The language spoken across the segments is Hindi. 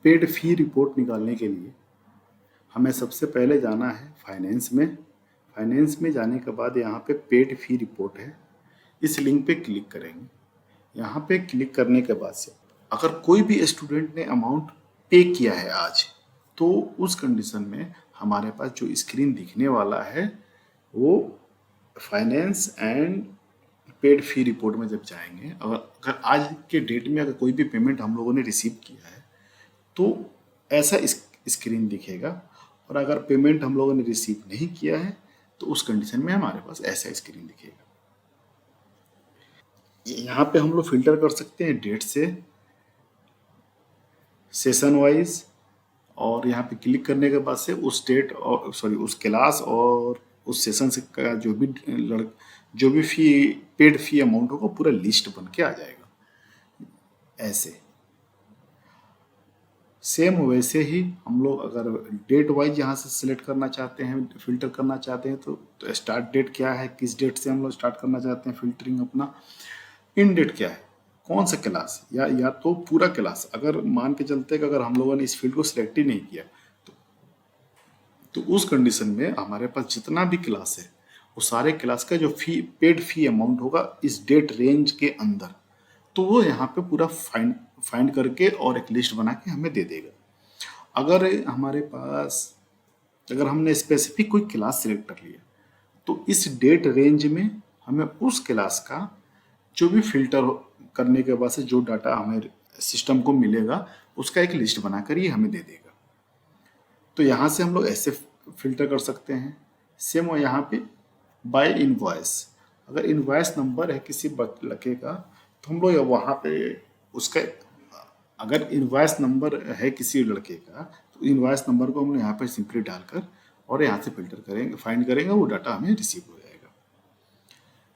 पेड फी रिपोर्ट निकालने के लिए हमें सबसे पहले जाना है फाइनेंस में। फाइनेंस में जाने के बाद यहाँ पे पेड फी रिपोर्ट है, इस लिंक पे क्लिक करेंगे। यहाँ पे क्लिक करने के बाद से अगर कोई भी स्टूडेंट ने अमाउंट पे किया है आज, तो उस कंडीशन में हमारे पास जो स्क्रीन दिखने वाला है वो finance and paid fee report में जब जाएंगे, अगर आज के डेट में अगर कोई भी पेमेंट हम लोगों ने रिसीव किया है तो ऐसा स्क्रीन दिखेगा, और अगर पेमेंट हम लोगों ने रिसीव नहीं किया है तो उस कंडीशन में हमारे पास ऐसा स्क्रीन दिखेगा। यहाँ पे हम लोग फिल्टर कर सकते हैं डेट से, सेशन वाइज, और यहाँ पे क्लिक करने के बाद से उस डेट और उस क्लास और उस सेशन से का जो भी फी पेड फी अमाउंट होगा पूरा लिस्ट बन के आ जाएगा ऐसे। सेम वैसे ही हम लोग अगर डेट वाइज यहाँ से सिलेक्ट करना चाहते हैं, फिल्टर करना चाहते हैं, तो स्टार्ट डेट क्या है, किस डेट से हम लोग स्टार्ट करना चाहते हैं फिल्टरिंग अपना, इन डेट क्या है, कौन सा क्लास, या तो पूरा क्लास। अगर मान के चलते हैं कि अगर हम लोगों ने इस फील्ड को सिलेक्ट ही नहीं किया तो उस कंडीशन में हमारे पास जितना भी क्लास है वो सारे क्लास का जो फी पेड फी अमाउंट होगा इस डेट रेंज के अंदर, तो वो यहाँ पे पूरा फाइंड करके और एक लिस्ट बना के हमें दे देगा। अगर हमारे पास अगर हमने स्पेसिफिक कोई क्लास सिलेक्ट कर लिया तो इस डेट रेंज में हमें उस क्लास का जो भी फिल्टर करने के बाद से जो डाटा हमें सिस्टम को मिलेगा उसका एक लिस्ट बनाकर ये हमें दे देगा। तो यहाँ से हम लोग ऐसे फिल्टर कर सकते हैं। सेम यहाँ पे बाय इनवॉइस, अगर इनवॉइस नंबर है किसी लड़के का तो हम लोग वहाँ पे उसका, अगर इनवॉइस नंबर है किसी लड़के का तो इनवॉइस नंबर को हम लोग यहाँ पर सिंपली डालकर और यहाँ से फिल्टर करेंगे, फाइंड करेंगे, वो डाटा हमें रिसीव हो जाएगा।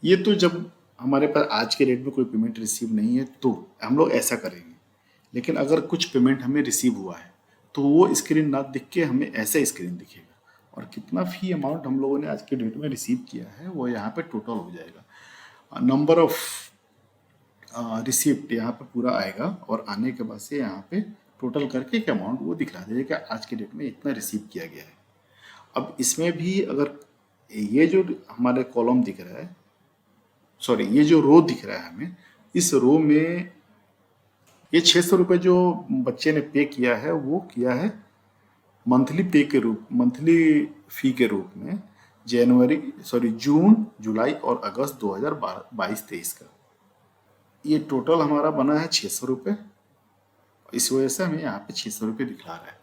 ये तो जब हमारे पास आज के डेट में कोई पेमेंट रिसीव नहीं है तो हम लोग ऐसा करेंगे। लेकिन अगर कुछ पेमेंट हमें रिसीव हुआ है तो वो स्क्रीन ना दिख के हमें ऐसा स्क्रीन दिखेगा, और कितना फी अमाउंट हम लोगों ने आज के डेट में रिसीव किया है वो यहाँ पे टोटल हो जाएगा। नंबर ऑफ रिसिप्ट यहाँ पे पूरा आएगा, और आने के बाद से यहाँ पे टोटल करके एक अमाउंट वो दिखला देगा कि आज के डेट में इतना रिसीव किया गया है। अब इसमें भी अगर ये जो हमारे कॉलम दिख रहा है, सॉरी ये जो रो दिख रहा है हमें, इस रो में ये 600 रुपये जो बच्चे ने पे किया है वो किया है मंथली फी के रूप में जून जुलाई और अगस्त 2022-23 का। ये टोटल हमारा बना है 600 रुपये, इस वजह से हमें यहाँ पे 600 रुपये दिखला रहा है।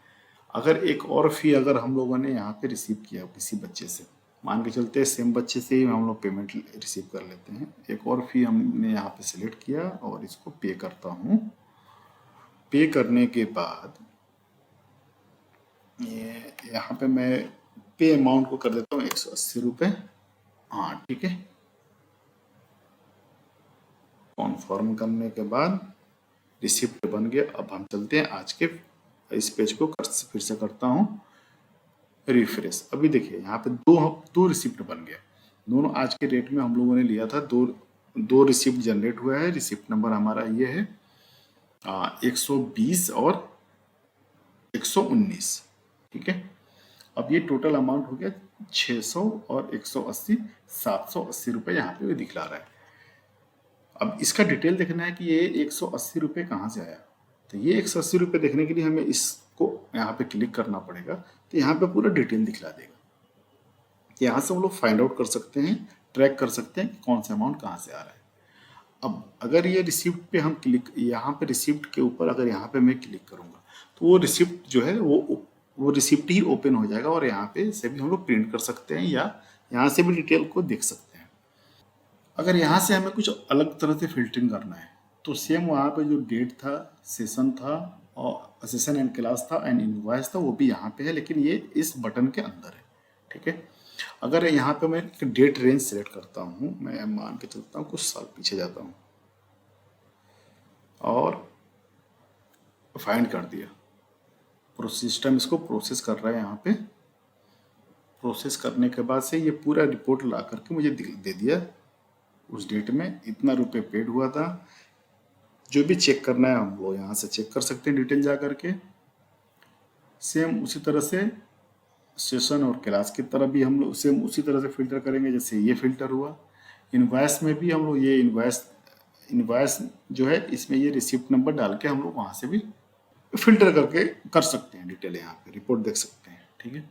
अगर एक और फी अगर हम लोगों ने यहाँ पे रिसीव किया किसी बच्चे से, मान के चलते हैं सेम बच्चे से ही हम लोग पेमेंट रिसीव कर लेते हैं, एक और फी हमने यहाँ पे सिलेक्ट किया और इसको पे करता हूँ। पे करने के बाद ये यहाँ पे मैं पे अमाउंट को कर देता हूँ 180 रुपये। हाँ ठीक है, कॉन्फर्म करने के बाद रिसिप्ट बन गया। अब हम चलते हैं आज के इस पेज को फिर से करता हूँ रिफ्रेश। अभी देखिए यहाँ पे दो रिसिप्ट बन गया, दोनों आज के डेट में हम लोगों ने लिया था। दो रिसिप्ट जनरेट हुआ है। रिसिप्ट नंबर हमारा ये है 120 और 119, ठीक है। अब ये टोटल अमाउंट हो गया 600 और 180, 780 रुपये यहाँ पे दिखला रहा है। अब इसका डिटेल देखना है कि ये 180 रुपये कहाँ से आया। तो ये 180 रुपये देखने के लिए हमें इसको यहाँ पे क्लिक करना पड़ेगा, तो यहाँ पे पूरा डिटेल दिखला देगा। यहाँ से हम लोग फाइंड आउट कर सकते हैं, ट्रैक कर सकते हैं कि कौन सा अमाउंट कहाँ से आ रहा है। अब अगर ये रिसिप्ट पे हम यहाँ पे रिसिप्ट के ऊपर अगर यहाँ पे मैं क्लिक करूँगा तो वो रिसिप्ट जो है वो रिसिप्ट ही ओपन हो जाएगा, और यहाँ पे से भी हम लोग प्रिंट कर सकते हैं या यहाँ से भी डिटेल को देख सकते हैं। अगर यहाँ से हमें कुछ अलग तरह से फिल्टरिंग करना है तो सेम वहाँ पे जो डेट था, सेशन था, और सेशन एंड क्लास था एंड इनवॉइस था, वो भी यहाँ पे है, लेकिन ये इस बटन के अंदर है, ठीक है। अगर यहाँ पे मैं डेट रेंज सेलेक्ट करता हूँ, मैं मान के चलता हूँ कुछ साल पीछे जाता हूँ और फाइंड कर दिया, सिस्टम इसको प्रोसेस कर रहा है। यहाँ पे प्रोसेस करने के बाद से ये पूरा रिपोर्ट ला करके मुझे दे दिया, उस डेट में इतना रुपये पेड हुआ था। जो भी चेक करना है हम लोग यहाँ से चेक कर सकते हैं डिटेल जा करके। सेम उसी तरह से सेशन और क्लास की तरह भी हम लोग सेम उसी तरह से फिल्टर करेंगे जैसे ये फिल्टर हुआ। इनवॉइस में भी हम लोग ये इनवॉइस इनवॉइस जो है इसमें ये रिसिप्ट नंबर डाल के हम लोग वहाँ से भी फिल्टर करके कर सकते हैं, डिटेल यहाँ पे रिपोर्ट देख सकते हैं। ठीक है,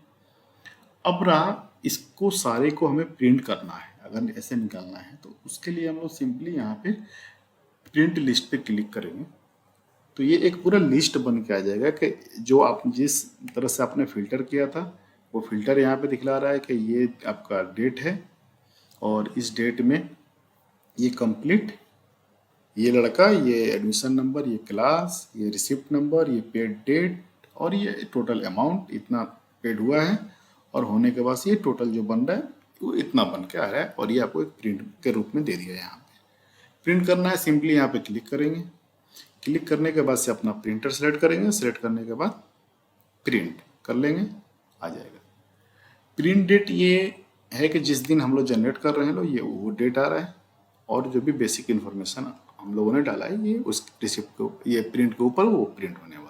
अब रहा इसको सारे को हमें प्रिंट करना है, अगर ऐसे निकालना है तो उसके लिए हम लोग सिंपली यहाँ पे प्रिंट लिस्ट पे क्लिक करेंगे तो ये एक पूरा लिस्ट बन के आ जाएगा कि जो आप जिस तरह से आपने फिल्टर किया था वो फिल्टर यहाँ पे दिखला रहा है कि ये आपका डेट है और इस डेट में ये कंप्लीट, ये लड़का, ये एडमिशन नंबर, ये क्लास, ये रिसिप्ट नंबर, ये पेड डेट और ये टोटल अमाउंट इतना पेड हुआ है और होने के बाद से ये टोटल जो बन रहा है वो इतना बन के आ रहा है और ये आपको एक प्रिंट के रूप में दे दिया है। यहाँ पे प्रिंट करना है, सिंपली यहाँ पे क्लिक करेंगे। क्लिक करने के बाद से अपना प्रिंटर सेलेक्ट करेंगे, सेलेक्ट करने के बाद प्रिंट कर लेंगे, आ जाएगा। प्रिंट डेट ये है कि जिस दिन हम लोग जनरेट कर रहे हैं लोग ये वो डेट आ रहा है और जो भी बेसिक इन्फॉर्मेशन हम लोगों ने डाला है ये उस रिसिप्ट को ये प्रिंट के ऊपर वो प्रिंट होने वाला है।